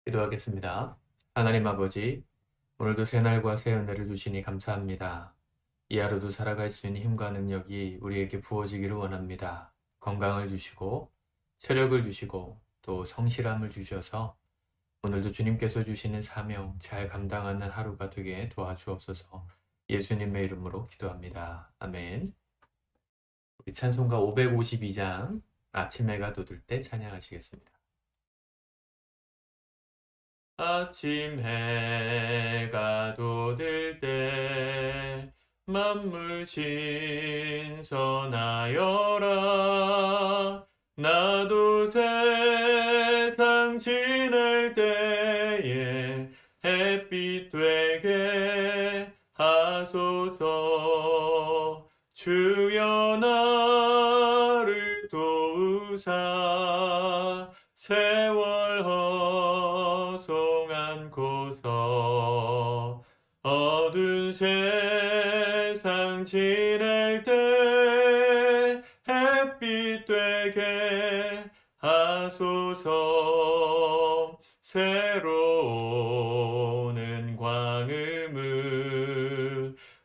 기도하겠습니다. 하나님 아버지, 오늘도 새날과 새 은혜를 주시니 감사합니다. 이 하루도 살아갈 수 있는 힘과 능력이 우리에게 부어지기를 원합니다. 건강을 주시고, 체력을 주시고, 또 성실함을 주셔서 오늘도 주님께서 주시는 사명 잘 감당하는 하루가 되게 도와주옵소서. 예수님의 이름으로 기도합니다. 아멘. 우리 찬송가 552장 아침 해가 돋을 때 찬양하시겠습니다. 아침 해가 돋을 때 만물 신선하여라. 나도 세상 지낼 때에 햇빛 되게 하소서. 주여 나를 도우사 세월 허송한고서 어두운 세상 지낼 때 햇빛 되게 하소서. 새로 오는 광음을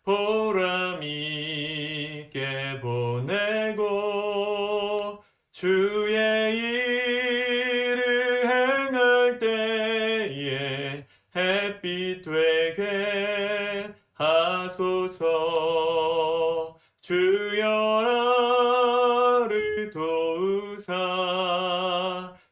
보람 있게 보내고 주의 일을 행할 때에 햇빛 되게 하소서. 주여 나를 도우사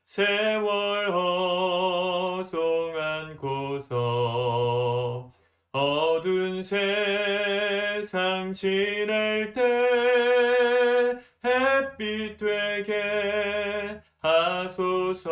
세월 허송한고서 어두운 세상 지낼 때 햇빛 되게 하소서.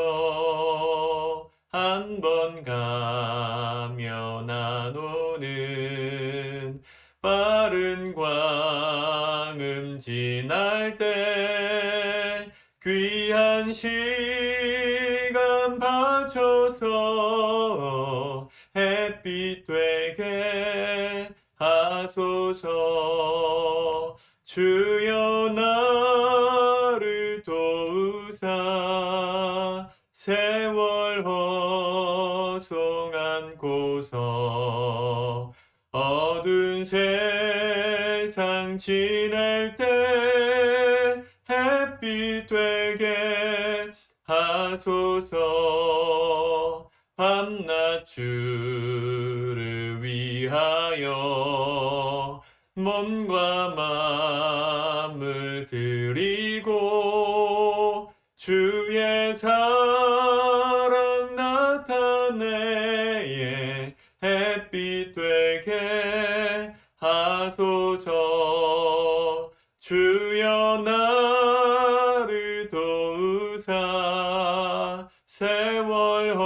한 번 가며 난 오는 빠른 광음 지날 때 귀한 시간 바쳐서 햇빛 되게 하소서. 주여 나를 도우사 세월 허송한고서 어두운 세상 지낼 때 햇빛 되게 하소서. 밤낮 주를 위하여 몸과 마음을 드리고 주의 사랑 나타내에 햇빛 되게 하소서. 주여 나를 도우사 세월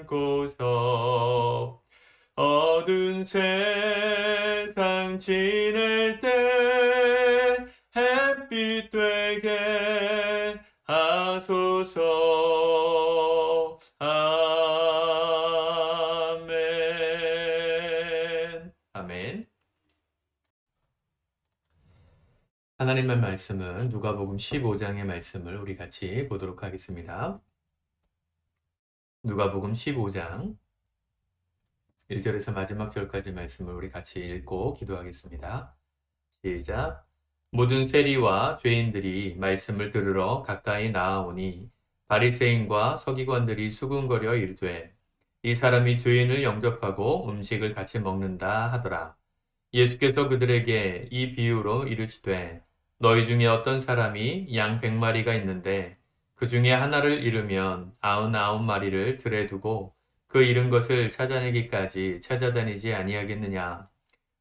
허송한고서 어두운 세상 지낼 때 햇빛 되게 하소서. 아멘. 아멘. 하나님의 말씀은 누가복음 15장의 말씀을 우리 같이 보도록 하겠습니다. 누가복음 15장 1절에서 마지막 절까지 말씀을 우리 같이 읽고 기도하겠습니다. 시작. 모든 세리와 죄인들이 말씀을 들으러 가까이 나아오니 바리새인과 서기관들이 수군거려 이르되 이 사람이 죄인을 영접하고 음식을 같이 먹는다 하더라. 예수께서 그들에게 이 비유로 이르시되 너희 중에 어떤 사람이 양 100마리가 있는데 그 중에 하나를 잃으면 99마리를 들에 두고 그 잃은 것을 찾아내기까지 찾아다니지 아니하겠느냐.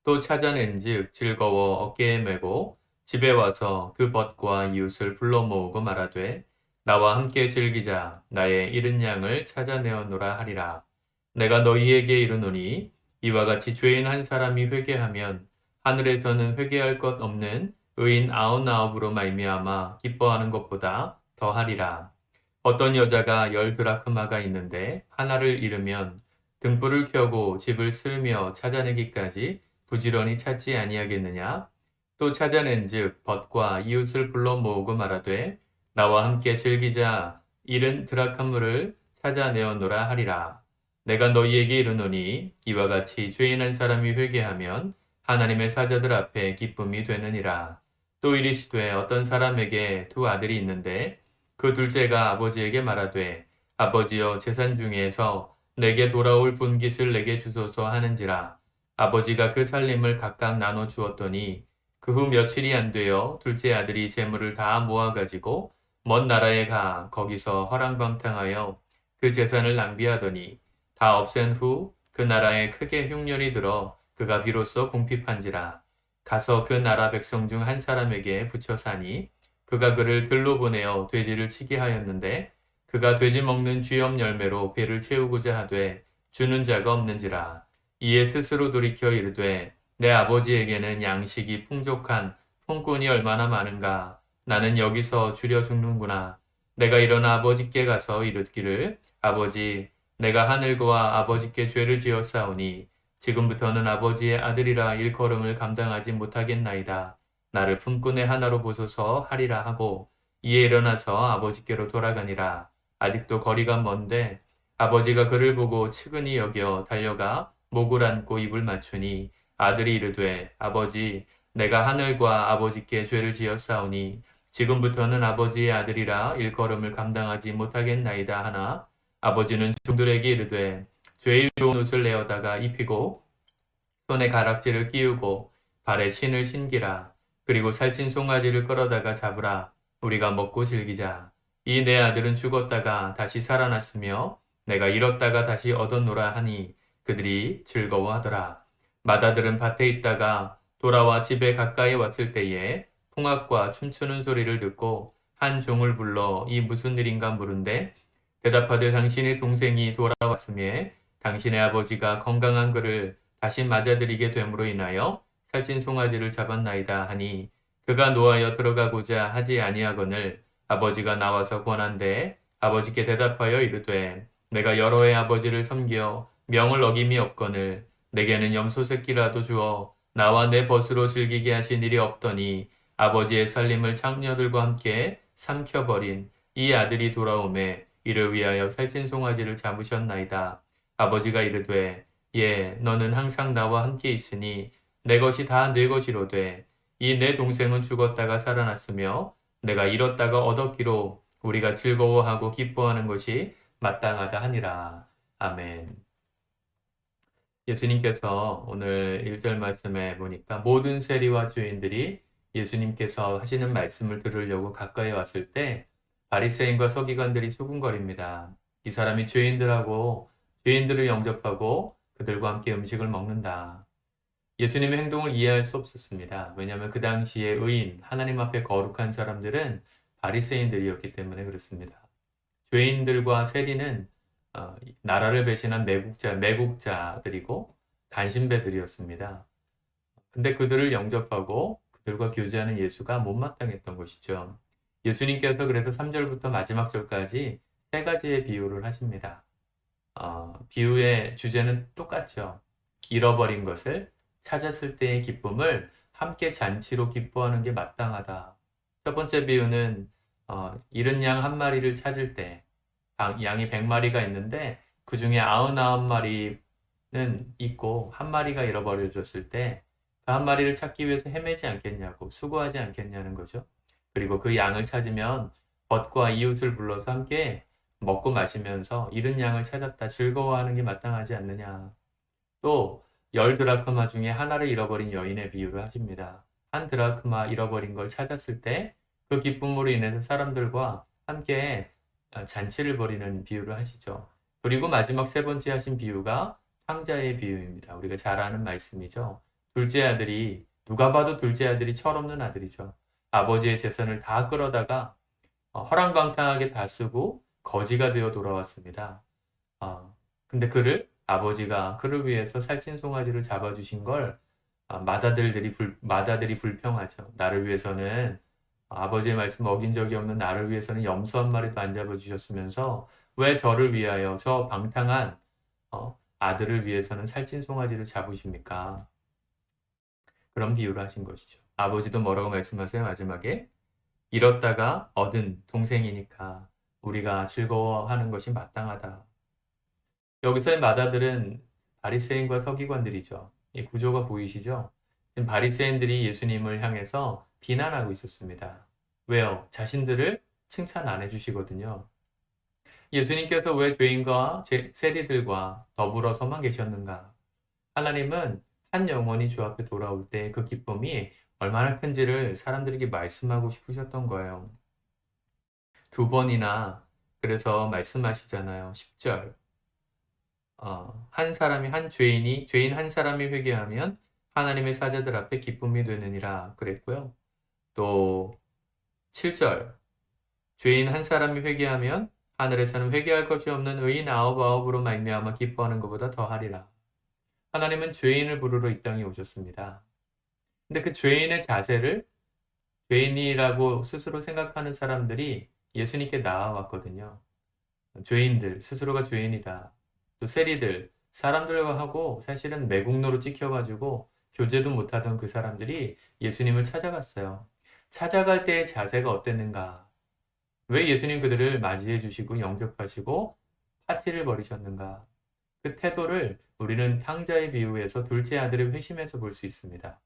또 찾아낸즉 즐거워 어깨에 메고 집에 와서 그 벗과 이웃을 불러 모으고 말하되 나와 함께 즐기자. 나의 잃은 양을 찾아내었노라 하리라. 내가 너희에게 이르노니 이와 같이 죄인 한 사람이 회개하면 하늘에서는 회개할 것 없는 의인 99으로 말미암아 기뻐하는 것보다 더하리라. 어떤 여자가 10드라크마가 있는데 하나를 잃으면 등불을 켜고 집을 쓸며 찾아내기까지 부지런히 찾지 아니하겠느냐? 또 찾아낸즉 벗과 이웃을 불러 모으고 말하되 나와 함께 즐기자. 잃은 드라크마를 찾아내었노라 하리라. 내가 너희에게 이르노니 이와 같이 죄인 한 사람이 회개하면 하나님의 사자들 앞에 기쁨이 되느니라. 또 이르시되 어떤 사람에게 두 아들이 있는데 그 둘째가 아버지에게 말하되 아버지여 재산 중에서 내게 돌아올 분깃을 내게 주소서 하는지라. 아버지가 그 살림을 각각 나눠 주었더니 그 후 며칠이 안 되어 둘째 아들이 재물을 다 모아가지고 먼 나라에 가 거기서 허랑방탕하여 그 재산을 낭비하더니 다 없앤 후 그 나라에 크게 흉년이 들어 그가 비로소 궁핍한지라. 가서 그 나라 백성 중 한 사람에게 붙여 사니 그가 그를 들로 보내어 돼지를 치게 하였는데 그가 돼지 먹는 쥐염 열매로 배를 채우고자 하되 주는 자가 없는지라. 이에 스스로 돌이켜 이르되 내 아버지에게는 양식이 풍족한 품꾼이 얼마나 많은가. 나는 여기서 줄여 죽는구나. 내가 일어나 아버지께 가서 이르기를 아버지 내가 하늘과 아버지께 죄를 지었사오니 지금부터는 아버지의 아들이라 일컬음을 감당하지 못하겠나이다. 나를 품꾼의 하나로 보소서 하리라 하고 이에 일어나서 아버지께로 돌아가니라. 아직도 거리가 먼데 아버지가 그를 보고 측은히 여겨 달려가 목을 안고 입을 맞추니 아들이 이르되 아버지 내가 하늘과 아버지께 죄를 지었사오니 지금부터는 아버지의 아들이라 일컬음을 감당하지 못하겠나이다 하나 아버지는 종들에게 이르되 제일 좋은 옷을 내어다가 입히고 손에 가락지를 끼우고 발에 신을 신기라. 그리고 살찐 송아지를 끌어다가 잡으라. 우리가 먹고 즐기자. 이 내 아들은 죽었다가 다시 살아났으며 내가 잃었다가 다시 얻었노라 하니 그들이 즐거워하더라. 맏아들은 밭에 있다가 돌아와 집에 가까이 왔을 때에 풍악과 춤추는 소리를 듣고 한 종을 불러 이 무슨 일인가 물은데 대답하되 당신의 동생이 돌아왔으며 당신의 아버지가 건강한 그를 다시 맞아들이게 됨으로 인하여 살찐 송아지를 잡았나이다 하니 그가 노하여 들어가고자 하지 아니하거늘 아버지가 나와서 권한데 아버지께 대답하여 이르되 내가 여러 해 아버지를 섬겨 명을 어김이 없거늘 내게는 염소 새끼라도 주어 나와 내 벗으로 즐기게 하신 일이 없더니 아버지의 살림을 장녀들과 함께 삼켜버린 이 아들이 돌아오매 이를 위하여 살찐 송아지를 잡으셨나이다. 아버지가 이르되 예 너는 항상 나와 함께 있으니 내 것이 다 내 것이로되 이 내 동생은 죽었다가 살아났으며 내가 잃었다가 얻었기로 우리가 즐거워하고 기뻐하는 것이 마땅하다 하니라. 아멘. 예수님께서 오늘 1절 말씀에 보니까 모든 세리와 죄인들이 예수님께서 하시는 말씀을 들으려고 가까이 왔을 때 바리새인과 서기관들이 수군거립니다. 이 사람이 죄인들을 영접하고 그들과 함께 음식을 먹는다. 예수님의 행동을 이해할 수 없었습니다. 왜냐하면 그 당시에 의인, 하나님 앞에 거룩한 사람들은 바리새인들이었기 때문에 그렇습니다. 죄인들과 세리는 나라를 배신한 매국자들이고 간신배들이었습니다. 근데 그들을 영접하고 그들과 교제하는 예수가 못마땅했던 것이죠. 예수님께서 그래서 3절부터 마지막 절까지 세 가지의 비유를 하십니다. 비유의 주제는 똑같죠. 잃어버린 것을 찾았을 때의 기쁨을 함께 잔치로 기뻐하는 게 마땅하다. 첫 번째 비유는 잃은 양 한 마리를 찾을 때 양이 100마리가 있는데 그 중에 99마리는 있고 한 마리가 잃어버려졌을 때 그 한 마리를 찾기 위해서 헤매지 않겠냐고 수고하지 않겠냐는 거죠. 그리고 그 양을 찾으면 벗과 이웃을 불러서 함께 먹고 마시면서 잃은 양을 찾았다 즐거워하는 게 마땅하지 않느냐. 또 10드라크마 중에 하나를 잃어버린 여인의 비유를 하십니다. 한 드라크마 잃어버린 걸 찾았을 때 그 기쁨으로 인해서 사람들과 함께 잔치를 벌이는 비유를 하시죠. 그리고 마지막 세 번째 하신 비유가 탕자의 비유입니다. 우리가 잘 아는 말씀이죠. 둘째 아들이 누가 봐도 둘째 아들이 철없는 아들이죠. 아버지의 재산을 다 끌어다가 허랑방탕하게 다 쓰고 거지가 되어 돌아왔습니다. 근데 아버지가 그를 위해서 살찐 송아지를 잡아주신 걸 맏아들이 불평하죠. 나를 위해서는 아버지의 말씀 어긴 적이 없는 나를 위해서는 염소 한 마리도 안 잡아주셨으면서 왜 저를 위하여 저 방탕한 아들을 위해서는 살찐 송아지를 잡으십니까? 그런 비유를 하신 것이죠. 아버지도 뭐라고 말씀하세요? 마지막에 잃었다가 얻은 동생이니까 우리가 즐거워하는 것이 마땅하다. 여기서의 마다들은 바리새인과 서기관들이죠. 이 구조가 보이시죠? 지금 바리새인들이 예수님을 향해서 비난하고 있었습니다. 왜요? 자신들을 칭찬 안 해주시거든요. 예수님께서 왜 죄인과 세리들과 더불어서만 계셨는가? 하나님은 한 영혼이 주 앞에 돌아올 때 그 기쁨이 얼마나 큰지를 사람들에게 말씀하고 싶으셨던 거예요. 두 번이나 그래서 말씀하시잖아요. 10절. 한 사람이 한 죄인 한 사람이 회개하면 하나님의 사자들 앞에 기쁨이 되느니라 그랬고요. 또 7절. 죄인 한 사람이 회개하면 하늘에서는 회개할 것이 없는 의인 아홉으로 말미암아 기뻐하는 것보다 더하리라. 하나님은 죄인을 부르러 이 땅에 오셨습니다. 근데 그 죄인의 자세를 죄인이라고 스스로 생각하는 사람들이 예수님께 나아왔거든요. 죄인들, 스스로가 죄인이다. 또 세리들, 사람들과 하고 사실은 매국노로 찍혀가지고 교제도 못하던 그 사람들이 예수님을 찾아갔어요. 찾아갈 때의 자세가 어땠는가? 왜 예수님 그들을 맞이해 주시고 영접하시고 파티를 벌이셨는가? 그 태도를 우리는 탕자의 비유에서 둘째 아들의 회심에서 볼 수 있습니다.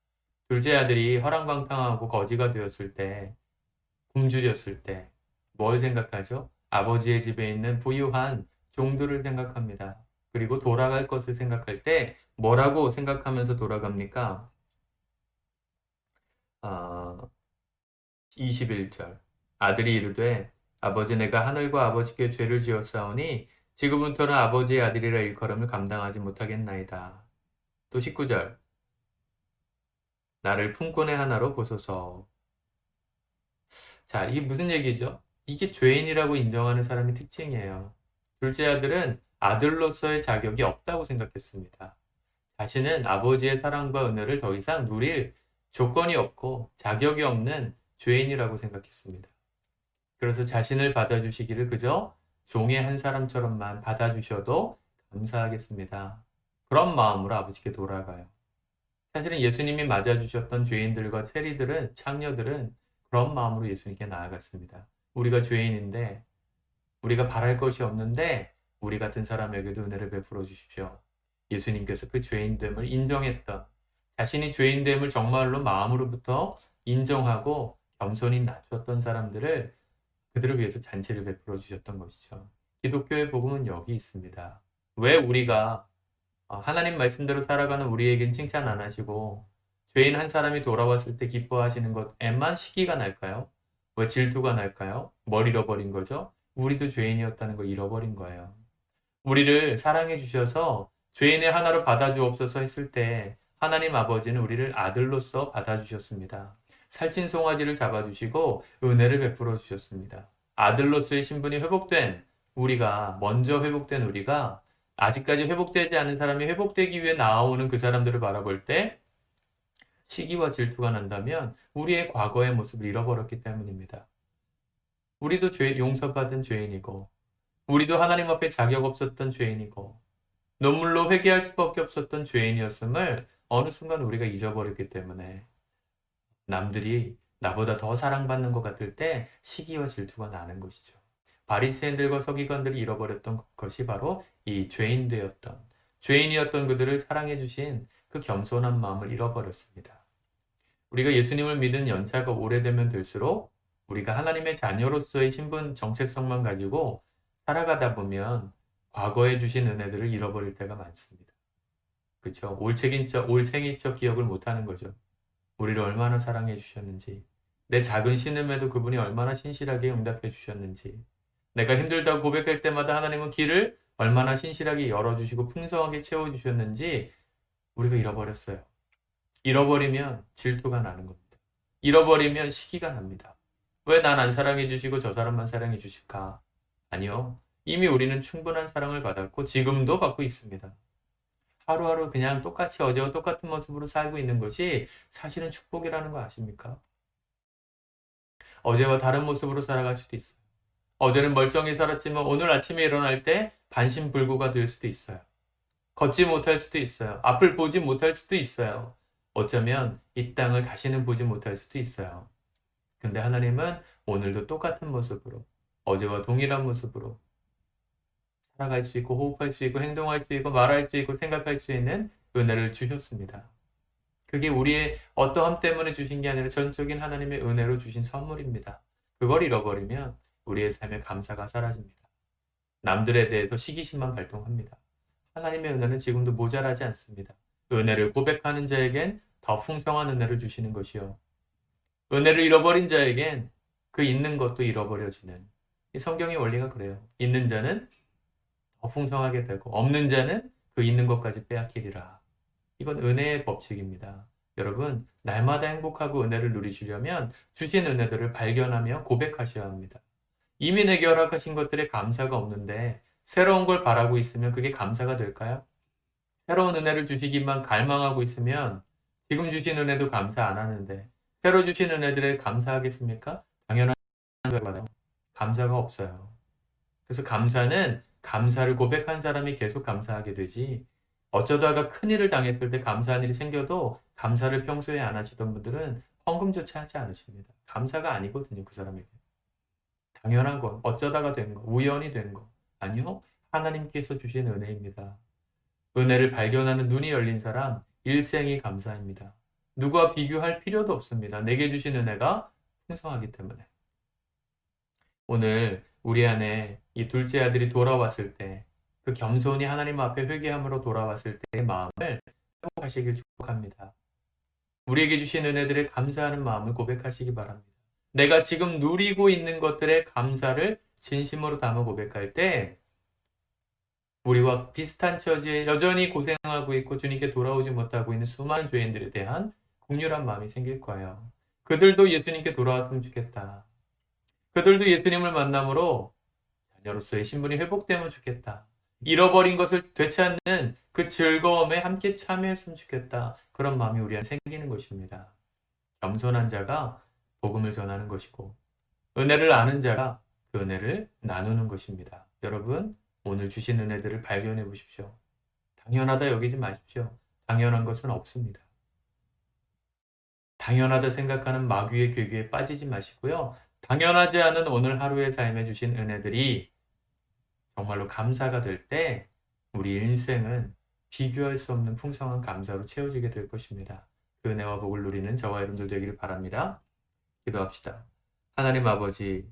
둘째 아들이 허랑방탕하고 거지가 되었을 때, 굶주렸을 때, 뭘 생각하죠? 아버지의 집에 있는 부유한 종들을 생각합니다. 그리고 돌아갈 것을 생각할 때 뭐라고 생각하면서 돌아갑니까? 21절. 아들이 이르되 아버지 내가 하늘과 아버지께 죄를 지었사오니 지금부터는 아버지의 아들이라 일컬음을 감당하지 못하겠나이다. 또 19절. 나를 품꾼의 하나로 보소서. 자, 이게 무슨 얘기죠? 이게 죄인이라고 인정하는 사람의 특징이에요. 둘째 아들은 아들로서의 자격이 없다고 생각했습니다. 자신은 아버지의 사랑과 은혜를 더 이상 누릴 조건이 없고 자격이 없는 죄인이라고 생각했습니다. 그래서 자신을 받아주시기를 그저 종의 한 사람처럼만 받아주셔도 감사하겠습니다. 그런 마음으로 아버지께 돌아가요. 사실은 예수님이 맞아주셨던 죄인들과 세리들은, 창녀들은 그런 마음으로 예수님께 나아갔습니다. 우리가 죄인인데, 우리가 바랄 것이 없는데, 우리 같은 사람에게도 은혜를 베풀어 주십시오. 예수님께서 그 죄인됨을 인정했던, 자신이 죄인됨을 정말로 마음으로부터 인정하고 겸손히 낮췄던 사람들을 그들을 위해서 잔치를 베풀어 주셨던 것이죠. 기독교의 복음은 여기 있습니다. 왜 우리가 하나님 말씀대로 살아가는 우리에겐 칭찬 안 하시고 죄인 한 사람이 돌아왔을 때 기뻐하시는 것에만 시기가 날까요? 왜 질투가 날까요? 뭘 잃어버린 거죠? 우리도 죄인이었다는 걸 잃어버린 거예요. 우리를 사랑해 주셔서 죄인의 하나로 받아주옵소서 했을 때 하나님 아버지는 우리를 아들로서 받아주셨습니다. 살찐 송아지를 잡아주시고 은혜를 베풀어 주셨습니다. 아들로서의 신분이 회복된 우리가, 먼저 회복된 우리가 아직까지 회복되지 않은 사람이 회복되기 위해 나아오는 그 사람들을 바라볼 때 시기와 질투가 난다면 우리의 과거의 모습을 잃어버렸기 때문입니다. 우리도 용서받은 죄인이고 우리도 하나님 앞에 자격 없었던 죄인이고 눈물로 회개할 수밖에 없었던 죄인이었음을 어느 순간 우리가 잊어버렸기 때문에 남들이 나보다 더 사랑받는 것 같을 때 시기와 질투가 나는 것이죠. 바리새인들과 서기관들이 잃어버렸던 것이 바로 이 죄인이었던 그들을 사랑해 주신 그 겸손한 마음을 잃어버렸습니다. 우리가 예수님을 믿은 연차가 오래되면 될수록 우리가 하나님의 자녀로서의 신분 정체성만 가지고 살아가다 보면 과거에 주신 은혜들을 잃어버릴 때가 많습니다. 그렇죠? 올챙이적 기억을 못하는 거죠. 우리를 얼마나 사랑해 주셨는지, 내 작은 신음에도 그분이 얼마나 신실하게 응답해 주셨는지, 내가 힘들다고 고백할 때마다 하나님은 길을 얼마나 신실하게 열어주시고 풍성하게 채워주셨는지 우리가 잃어버렸어요. 잃어버리면 질투가 나는 겁니다. 잃어버리면 시기가 납니다. 왜 난 안 사랑해 주시고 저 사람만 사랑해 주실까? 아니요. 이미 우리는 충분한 사랑을 받았고 지금도 받고 있습니다. 하루하루 그냥 똑같이 어제와 똑같은 모습으로 살고 있는 것이 사실은 축복이라는 거 아십니까? 어제와 다른 모습으로 살아갈 수도 있어요. 어제는 멀쩡히 살았지만 오늘 아침에 일어날 때 반신불구가 될 수도 있어요. 걷지 못할 수도 있어요. 앞을 보지 못할 수도 있어요. 어쩌면 이 땅을 다시는 보지 못할 수도 있어요. 근데 하나님은 오늘도 똑같은 모습으로 어제와 동일한 모습으로 살아갈 수 있고 호흡할 수 있고 행동할 수 있고 말할 수 있고 생각할 수 있는 은혜를 주셨습니다. 그게 우리의 어떠함 때문에 주신 게 아니라 전적인 하나님의 은혜로 주신 선물입니다. 그걸 잃어버리면 우리의 삶에 감사가 사라집니다. 남들에 대해서 시기심만 발동합니다. 하나님의 은혜는 지금도 모자라지 않습니다. 은혜를 고백하는 자에겐 더 풍성한 은혜를 주시는 것이요. 은혜를 잃어버린 자에겐 그 있는 것도 잃어버려지는 이 성경의 원리가 그래요. 있는 자는 더 풍성하게 되고 없는 자는 그 있는 것까지 빼앗기리라. 이건 은혜의 법칙입니다. 여러분, 날마다 행복하고 은혜를 누리시려면 주신 은혜들을 발견하며 고백하셔야 합니다. 이미 내게 허락하신 것들에 감사가 없는데 새로운 걸 바라고 있으면 그게 감사가 될까요? 새로운 은혜를 주시기만 갈망하고 있으면 지금 주신 은혜도 감사 안 하는데 새로 주신 은혜들에 감사하겠습니까? 당연한 거예요. 감사가 없어요. 그래서 감사는 감사를 고백한 사람이 계속 감사하게 되지 어쩌다가 큰일을 당했을 때 감사한 일이 생겨도 감사를 평소에 안 하시던 분들은 헌금조차 하지 않으십니다. 감사가 아니거든요, 그 사람에게. 당연한 건 어쩌다가 된 거, 우연히 된 거. 아니요, 하나님께서 주신 은혜입니다. 은혜를 발견하는 눈이 열린 사람, 일생이 감사입니다. 누구와 비교할 필요도 없습니다. 내게 주신 은혜가 풍성하기 때문에. 오늘 우리 안에 이 둘째 아들이 돌아왔을 때, 그 겸손히 하나님 앞에 회개함으로 돌아왔을 때의 마음을 회복하시길 축복합니다. 우리에게 주신 은혜들에 감사하는 마음을 고백하시기 바랍니다. 내가 지금 누리고 있는 것들의 감사를 진심으로 담아 고백할 때 우리와 비슷한 처지에 여전히 고생하고 있고 주님께 돌아오지 못하고 있는 수많은 죄인들에 대한 긍휼한 마음이 생길 거예요. 그들도 예수님께 돌아왔으면 좋겠다. 그들도 예수님을 만남으로 자녀로서의 신분이 회복되면 좋겠다. 잃어버린 것을 되찾는 그 즐거움에 함께 참여했으면 좋겠다. 그런 마음이 우리 안에 생기는 것입니다. 겸손한 자가 복음을 전하는 것이고 은혜를 아는 자가 그 은혜를 나누는 것입니다. 여러분, 오늘 주신 은혜들을 발견해 보십시오. 당연하다 여기지 마십시오. 당연한 것은 없습니다. 당연하다 생각하는 마귀의 괴기에 빠지지 마시고요. 당연하지 않은 오늘 하루의 삶에 주신 은혜들이 정말로 감사가 될 때 우리 인생은 비교할 수 없는 풍성한 감사로 채워지게 될 것입니다. 그 은혜와 복을 누리는 저와 여러분들 되기를 바랍니다. 기도합시다. 하나님 아버지,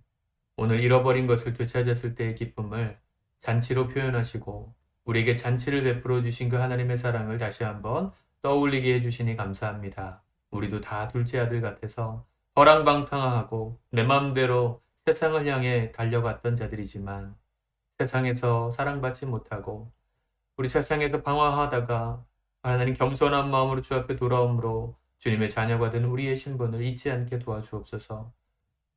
오늘 잃어버린 것을 되찾았을 때의 기쁨을 잔치로 표현하시고 우리에게 잔치를 베풀어 주신 그 하나님의 사랑을 다시 한번 떠올리게 해주시니 감사합니다. 우리도 다 둘째 아들 같아서 허랑방탕하고 내 마음대로 세상을 향해 달려갔던 자들이지만 세상에서 사랑받지 못하고 우리 세상에서 방황하다가 하나님 겸손한 마음으로 주 앞에 돌아옴으로 주님의 자녀가 된 우리의 신분을 잊지 않게 도와주옵소서.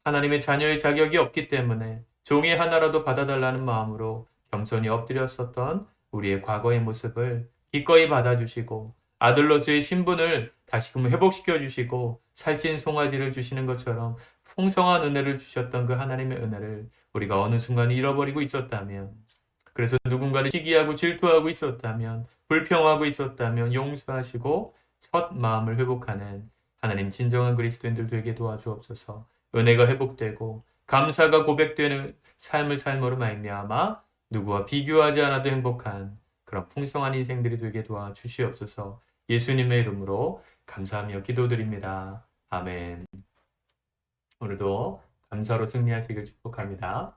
하나님의 자녀의 자격이 없기 때문에 종이 하나라도 받아달라는 마음으로 겸손히 엎드렸었던 우리의 과거의 모습을 기꺼이 받아주시고 아들로서의 신분을 다시금 회복시켜 주시고 살찐 송아지를 주시는 것처럼 풍성한 은혜를 주셨던 그 하나님의 은혜를 우리가 어느 순간 잃어버리고 있었다면, 그래서 누군가를 시기하고 질투하고 있었다면, 불평하고 있었다면 용서하시고 첫 마음을 회복하는 하나님 진정한 그리스도인들 되게 도와주옵소서. 은혜가 회복되고 감사가 고백되는 삶을 삶으로 말미암아 누구와 비교하지 않아도 행복한 그런 풍성한 인생들이 되게 도와주시옵소서. 예수님의 이름으로 감사하며 기도드립니다. 아멘. 오늘도 감사로 승리하시길 축복합니다.